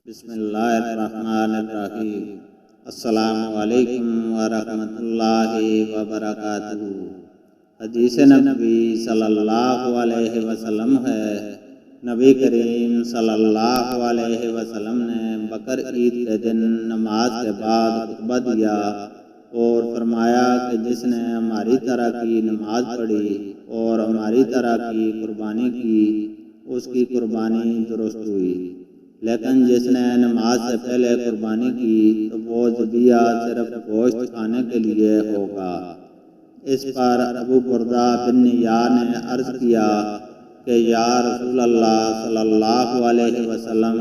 بسم اللہ الرحمن الرحیم۔ السلام علیکم ورحمۃ اللہ وبرکاتہ۔ حدیث نبی صلی اللہ علیہ وسلم ہے، نبی کریم صلی اللہ علیہ وسلم نے بقر عید کے دن نماز کے بعد خطبہ دیا اور فرمایا کہ جس نے ہماری طرح کی نماز پڑھی اور ہماری طرح کی قربانی کی اس کی قربانی درست ہوئی، لیکن جس نے نماز سے پہلے قربانی کی تو وہ ذبیحہ صرف گوشت کھانے کے لیے ہوگا۔ اس پر ابو بردہ بن نیار نے عرض کیا کہ یا رسول اللہ صلی اللہ علیہ وسلم،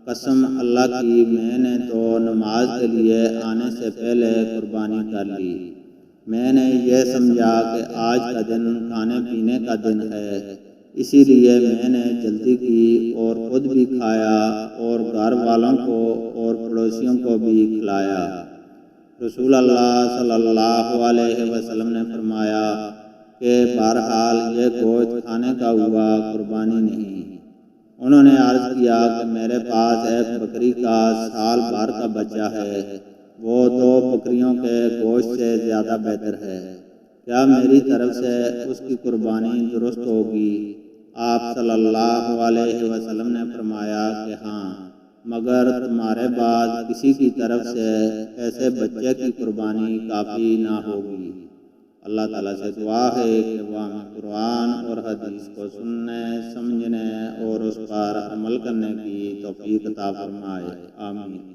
قسم اللہ کی میں نے تو نماز کے لیے آنے سے پہلے قربانی کر لی۔ میں نے یہ سمجھا کہ آج کا دن کھانے پینے کا دن ہے، اسی لیے میں نے جلدی کی اور خود بھی کھایا اور گھر والوں کو اور پڑوسیوں کو بھی کھلایا۔ رسول اللہ صلی اللہ علیہ وسلم نے فرمایا کہ بہرحال یہ گوشت کھانے کا ہوا، قربانی نہیں۔ انہوں نے عرض کیا کہ میرے پاس ایک بکری کا سال بھر کا بچہ ہے، وہ 2 بکریوں کے گوشت سے زیادہ بہتر ہے، کیا میری طرف سے اس کی قربانی درست ہوگی؟ آپ صلی اللہ علیہ وسلم نے فرمایا کہ ہاں، مگر تمہارے بعد کسی کی طرف سے ایسے بچے کی قربانی کافی نہ ہوگی۔ اللہ تعالیٰ سے دعا ہے کہ وہ ہمیں قرآن اور حدیث کو سننے، سمجھنے اور اس پر عمل کرنے کی توفیق عطا فرمائے، آمین۔